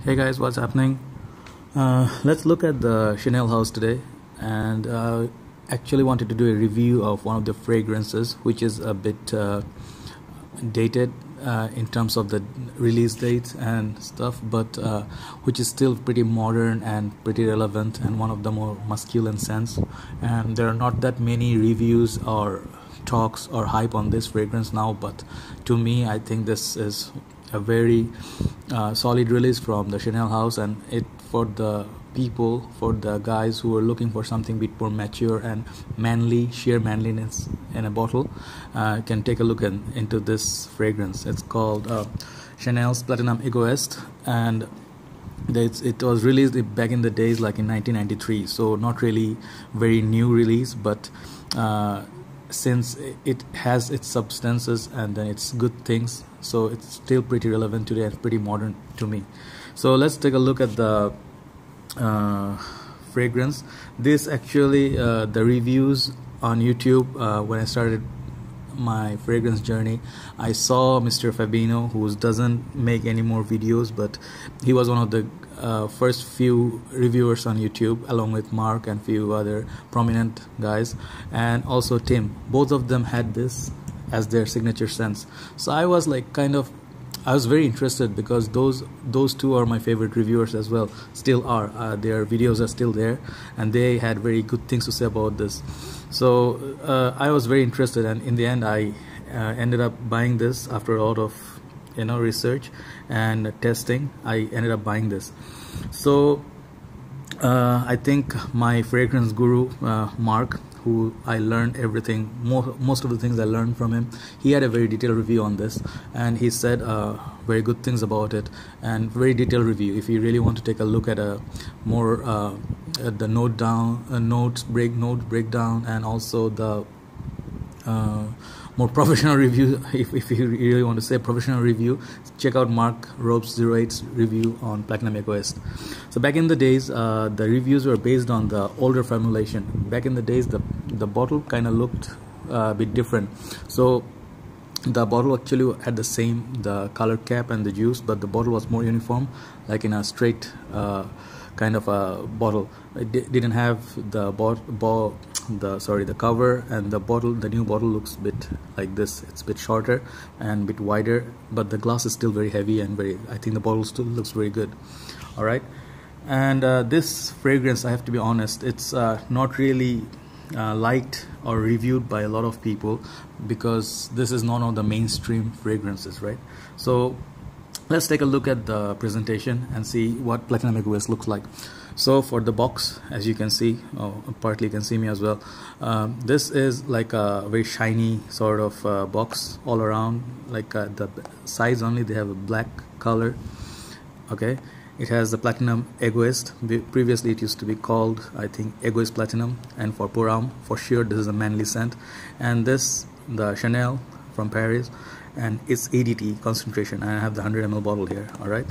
Hey guys, what's happening? Let's look at the Chanel house today, and actually wanted to do a review of one of the fragrances which is a bit dated in terms of the release date and stuff, but which is still pretty modern and pretty relevant and one of the more masculine scents. And there are not that many reviews or talks or hype on this fragrance now, but to me I think this is a very solid release from the Chanel house, and it for the people, for the guys who are looking for something a bit more mature and manly, sheer manliness in a bottle, can take a look into this fragrance. It's called Chanel's Platinum Egoiste, and it was released back in the days like in 1993, so not really very new release, but since it has its substances and then its good things, so it's still pretty relevant today and pretty modern to me. So let's take a look at the fragrance. This actually the reviews on YouTube, when I started my fragrance journey, I saw Mr. Fabino, who doesn't make any more videos, but he was one of the first few reviewers on YouTube, along with Mark and few other prominent guys, and also Tim. Both of them had this as their signature scents. So I was like I was very interested, because those two are my favorite reviewers as well, still are. Their videos are still there, and they had very good things to say about this. So I was very interested, and in the end I ended up buying this after a lot of research and testing. I ended up buying this. So I think my fragrance guru, Mark, who I learned everything, most of the things I learned from him, he had a very detailed review on this, and he said very good things about it, and very detailed review. If you really want to take a look at a more at the note breakdown, and also the more professional review, if you really want to say professional review, check out Mark Robes 08's review on Platinum Egoiste. So back in the days, the reviews were based on the older formulation. Back in the days, the bottle kind of looked a bit different. So the bottle actually had the color cap and the juice, but the bottle was more uniform, like in a straight kind of a bottle. It didn't have the cover, and the new bottle looks a bit like this. It's a bit shorter and a bit wider, but the glass is still very heavy and I think the bottle still looks very good. All right. And this fragrance, I have to be honest, it's not really liked or reviewed by a lot of people, because this is not one of the mainstream fragrances, right? So let's take a look at the presentation and see what Platinum Egoiste looks like. So for the box, as you can see, partly you can see me as well, this is like a very shiny sort of box all around, like the sides only, they have a black color. Okay, it has the Platinum Egoiste. Previously it used to be called, I think, Egoiste Platinum, and for pour homme, for sure this is a manly scent. And this, the Chanel from Paris, and it's EDT concentration, and I have the 100 ml bottle here. All right,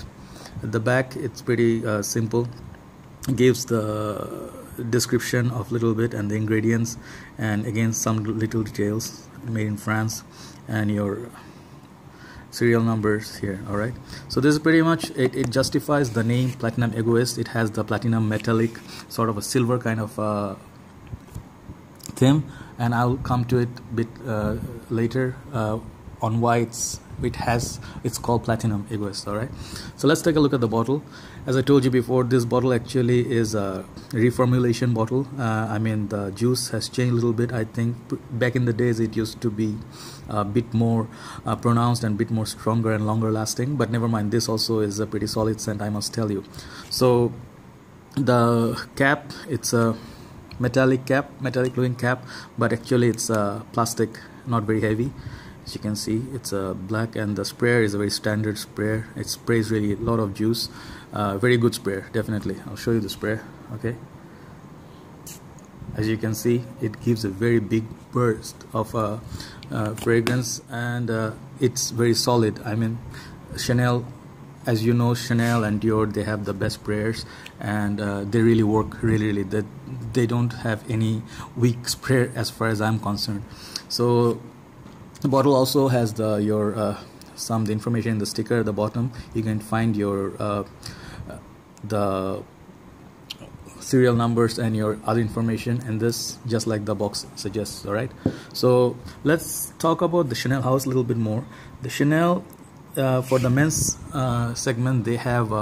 at the back it's pretty simple. It gives the description of little bit and the ingredients, and again some little details, made in France, and your serial numbers here. All right, so this is pretty much it justifies the name Platinum Egoiste. It has the platinum metallic, sort of a silver kind of theme, and I'll come to it a bit later on why it's called Platinum Egoiste. All right, so let's take a look at the bottle. As I told you before, this bottle actually is a reformulation bottle. I mean, the juice has changed a little bit. I think back in the days it used to be a bit more pronounced and a bit more stronger and longer lasting, but never mind, this also is a pretty solid scent, I must tell you. So the cap, it's a metallic looking cap, but actually it's plastic, not very heavy. As you can see, it's black, and the sprayer is a very standard sprayer. It sprays really a lot of juice. Very good sprayer, definitely. I'll show you the sprayer. Okay, as you can see, it gives a very big burst of fragrance, and it's very solid. I mean, Chanel, as you know, Chanel and Dior, they have the best sprayers, and they really work really. They don't have any weak sprayer as far as I'm concerned. So the bottle also has the information in the sticker at the bottom. You can find your the serial numbers and your other information, and this just like the box suggests. All right, so let's talk about the Chanel house a little bit more. The Chanel, for the men's segment, they have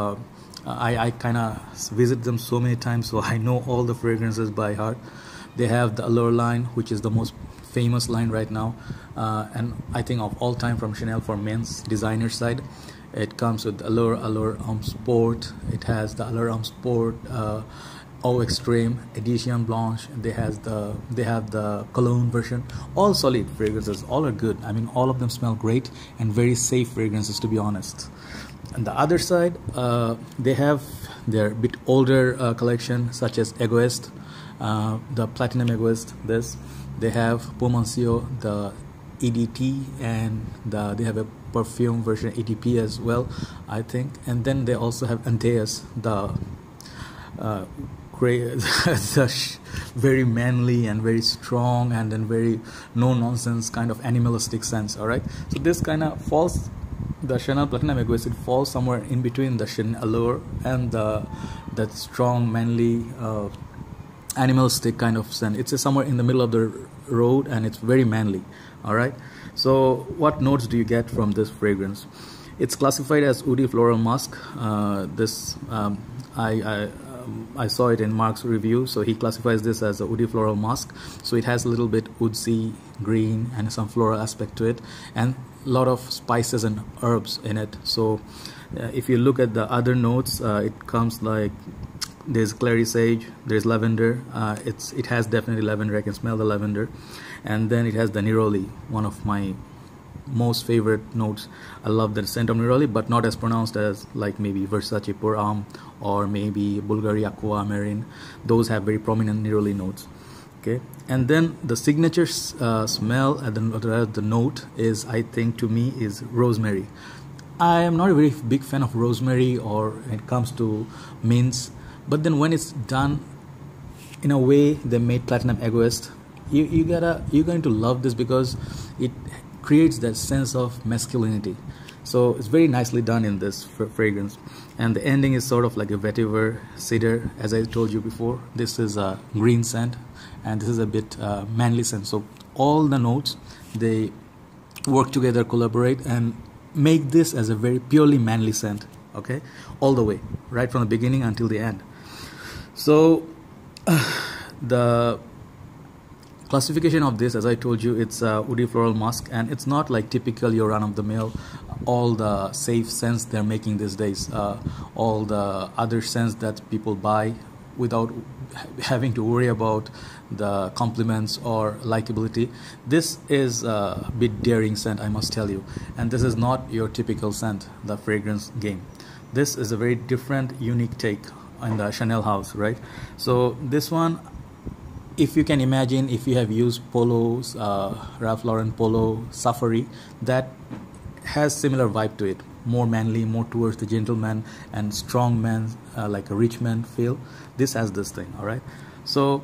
I kind of visit them so many times, so I know all the fragrances by heart. They have the Allure line, which is the most famous line right now, and I think of all time from Chanel for men's designer side. It comes with Allure, Allure Homme Sport. It has the Allure Homme Sport, Eau Extreme, Edition Blanche. They have the cologne version. All solid fragrances, all are good. I mean, all of them smell great and very safe fragrances, to be honest. On the other side, they have their bit older collection, such as Egoiste, the Platinum Egoiste. They have Pomanciaux, the EDT, and they have a perfume version ATP as well, I think. And then they also have Antaeus, the very manly and very strong and then very no nonsense kind of animalistic sense. All right, so this kind of falls, the Chanel Platinum Egoiste, it falls somewhere in between the Chanel Allure and that strong manly animalistic kind of scent. It's somewhere in the middle of the road, and it's very manly. All right, so what notes do you get from this fragrance? It's classified as woody floral musk. I saw it in Mark's review, so he classifies this as a woody floral musk. So it has a little bit woodsy green and some floral aspect to it, and a lot of spices and herbs in it. So if you look at the other notes, it comes like there's clary sage, there's lavender. It has definitely lavender. I can smell the lavender. And then it has the neroli, one of my most favorite notes. I love the scent of neroli, but not as pronounced as like maybe Versace Pour Homme or maybe Bulgari Aqua Marine. Those have very prominent neroli notes. Okay, and then the signature smell and the note is, I think, to me, is rosemary. I am not a very big fan of rosemary or when it comes to mints, but then when it's done in a way they made Platinum Egoiste, you're going to love this because it creates that sense of masculinity. So it's very nicely done in this fragrance, and the ending is sort of like a vetiver cedar, as I told you before. This is a green scent, and this is a bit manly scent. So all the notes, they work together, collaborate, and make this as a very purely manly scent. Okay, all the way, right from the beginning until the end. So the classification of this, as I told you, it's a woody floral musk, and it's not like typical your run-of-the-mill all the safe scents they're making these days, all the other scents that people buy without having to worry about the compliments or likability. This is a bit daring scent, I must tell you, and this is not your typical scent, the fragrance game. This is a very different, unique take on the Chanel house, right? So this one, if you can imagine, if you have used polos, Ralph Lauren polo, Safari, that has similar vibe to it, more manly, more towards the gentleman and strong man, like a rich man feel. This has this thing. All right, so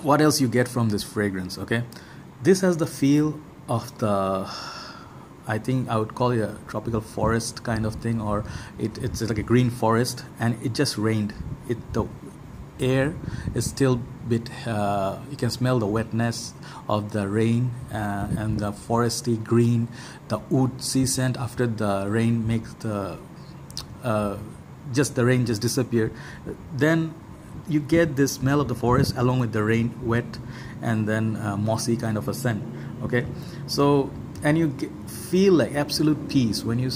what else you get from this fragrance? Okay, this has the feel of the, I think I would call it a tropical forest kind of thing, or it's like a green forest, and it just rained. The air is still bit, you can smell the wetness of the rain, and the foresty green, the wood sea scent after the rain makes the rain just disappear. Then you get this smell of the forest along with the rain, wet, and then mossy kind of a scent. Okay, so, and you feel like absolute peace when you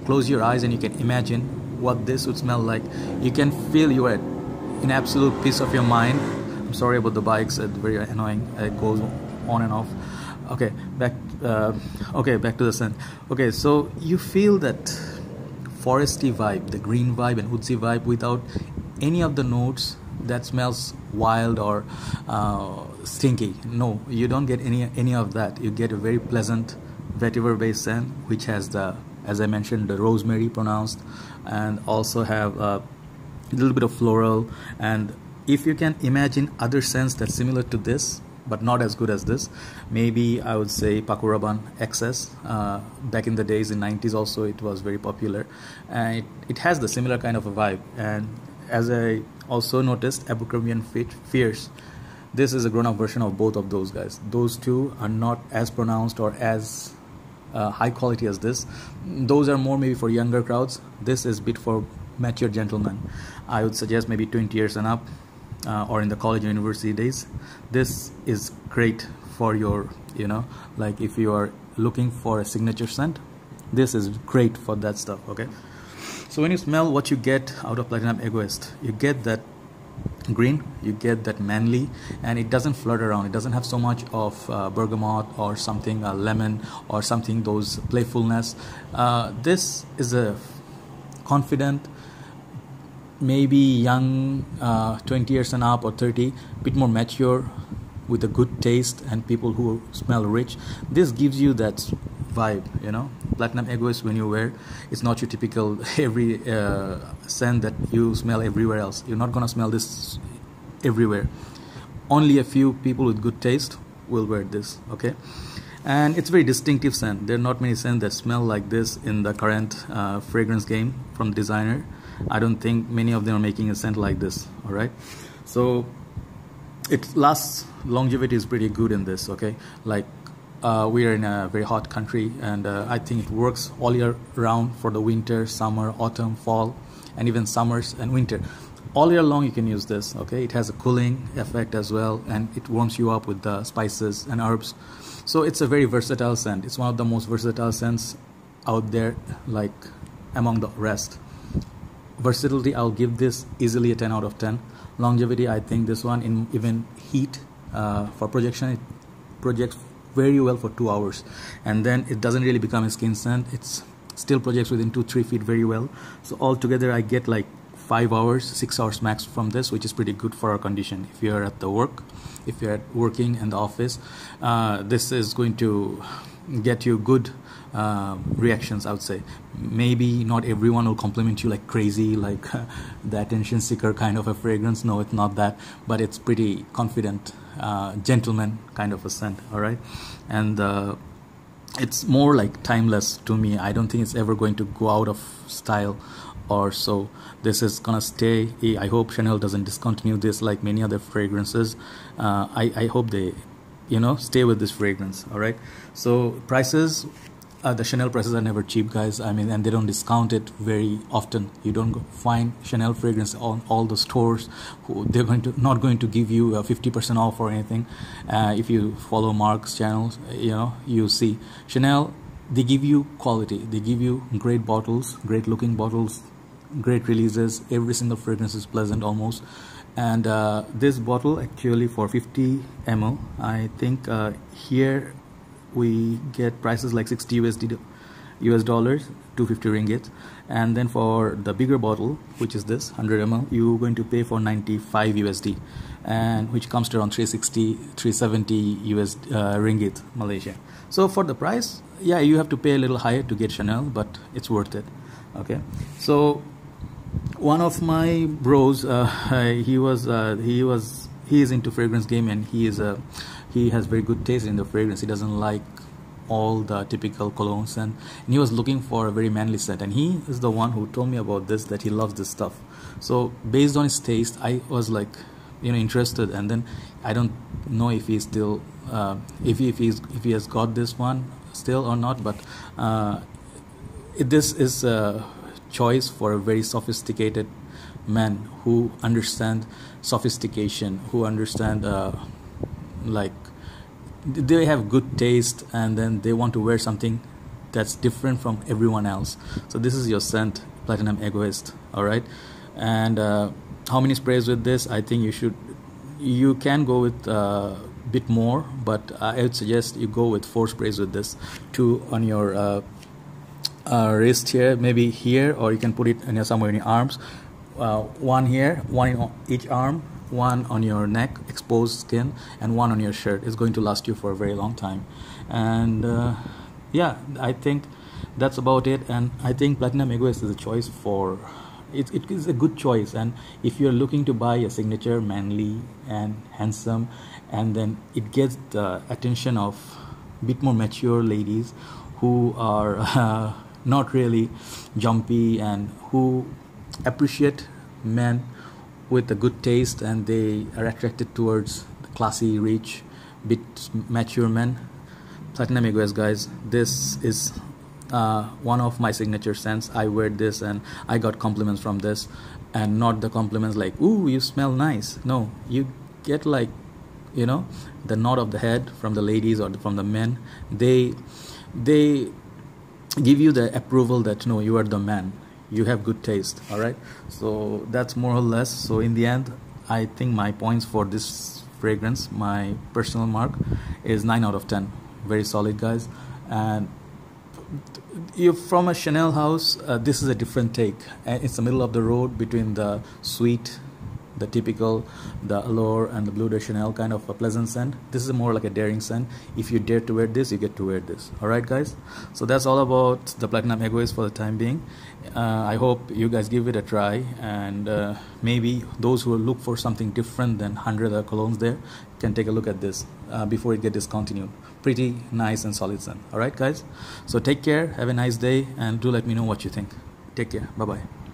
close your eyes and you can imagine what this would smell like. You can feel you are in absolute peace of your mind. I'm sorry about the bikes, it's very annoying, it goes on and off. Okay, back to the scent. Okay, so you feel that foresty vibe, the green vibe and woodsy vibe, without any of the notes that smells wild or stinky. No, you don't get any of that. You get a very pleasant vetiver based scent, which has the, as I mentioned, the rosemary pronounced, and also have a little bit of floral. And if you can imagine other scents that's similar to this but not as good as this, maybe I would say Paco Rabanne XS. Back in the days in 90s also it was very popular, and it has the similar kind of a vibe, and as I also noticed, Abercrombie and Fierce, this is a grown-up version of both of those guys. Those two are not as pronounced or as high quality as this. Those are more maybe for younger crowds. This is a bit for mature gentlemen. I would suggest maybe 20 years and up, or in the college or university days. This is great for your, like if you are looking for a signature scent, this is great for that stuff. Okay, so when you smell, what you get out of Platinum Egoist, you get that green, you get that manly, and it doesn't flirt around. It doesn't have so much of bergamot or something, lemon or something, those playfulness. This is a confident, maybe young, 20 years and up or 30, bit more mature, with a good taste, and people who smell rich. This gives you that vibe, Platinum Egoist, when you wear, it's not your typical every scent that you smell everywhere else. You're not gonna smell this everywhere. Only a few people with good taste will wear this. Okay, and it's very distinctive scent. There are not many scents that smell like this in the current fragrance game from the designer. I don't think many of them are making a scent like this. All right, so it lasts, longevity is pretty good in this. Okay, like we are in a very hot country, and I think it works all year round for the winter, summer, autumn, fall, and even summers and winter. All year long you can use this. Okay, it has a cooling effect as well, and it warms you up with the spices and herbs. So it's a very versatile scent. It's one of the most versatile scents out there, like among the rest. Versatility, I'll give this easily a 10 out of 10. Longevity, I think this one, in even heat, for projection, it projects very well for 2 hours, and then it doesn't really become a skin scent. It's still projects within 2-3 feet very well. So altogether I get like 5 hours, 6 hours max from this, which is pretty good for our condition. If you're at the work, if you're working in the office, this is going to get you good reactions, I would say. Maybe not everyone will compliment you like crazy, like the attention seeker kind of a fragrance. No, it's not that, but it's pretty confident, gentleman kind of a scent. All right, and it's more like timeless to me. I don't think it's ever going to go out of style or so. This is gonna stay. I hope Chanel doesn't discontinue this like many other fragrances. I hope they stay with this fragrance. All right, so prices, the Chanel prices are never cheap, guys. I mean, and they don't discount it very often. You don't find Chanel fragrance on all the stores. They're not going to give you 50% off or anything. If you follow Mark's channels, you see Chanel, they give you quality. They give you great bottles, great looking bottles, great releases. Every single fragrance is pleasant almost. And this bottle actually for 50 ml, I think here we get prices like 60 US dollars, 250 ringgit. And then for the bigger bottle, which is this 100 ml, you're going to pay for 95 USD, and which comes to around 360, 370 US ringgit Malaysia. So for the price, yeah, you have to pay a little higher to get Chanel, but it's worth it. Okay, so one of my bros, he is into fragrance game, and he has very good taste in the fragrance. He doesn't like all the typical cologne scent, and he was looking for a very manly scent, and he is the one who told me about this, that he loves this stuff. So based on his taste, I was like interested, and then I don't know if he's still if he has got this one still or not, but this is a choice for a very sophisticated man who understand sophistication, who understand like they have good taste, and then they want to wear something that's different from everyone else. So this is your scent, Platinum Egoist. All right, and how many sprays with this? I think you can go with bit more, but I would suggest you go with 4 sprays with this. 2 on your wrist here, maybe here, or you can put it somewhere in your arms. 1 here, 1 in each arm, 1 on your neck, exposed skin, and 1 on your shirt. Is going to last you for a very long time. And yeah, I think that's about it. And I think Platinum Egoist is a choice for it is a good choice. And if you're looking to buy a signature, manly and handsome, and then it gets the attention of a bit more mature ladies who are not really jumpy, and who appreciate men with a good taste and they are attracted towards the classy, rich, bit mature men, Platinum Egoist, guys, this is one of my signature scents. I wear this and I got compliments from this, and not the compliments like, ooh, you smell nice. No, you get like, you know, the nod of the head from the ladies or from the men. They give you the approval that no, you are the man, you have good taste. All right, so that's more or less. So in the end, I think my points for this fragrance, my personal mark, is 9 out of 10. Very solid, guys. And you from a Chanel house, this is a different take. It's the middle of the road between the sweet, the typical, the Allure and the Bleu de Chanel kind of a pleasant scent. This is more like a daring scent. If you dare to wear this, you get to wear this. All right, guys, so that's all about the Platinum Egoist for the time being. I hope you guys give it a try, and maybe those who look for something different than 100 other colognes there can take a look at this before it gets discontinued. Pretty nice and solid scent. All right, guys, so take care, have a nice day, and do let me know what you think. Take care, bye bye.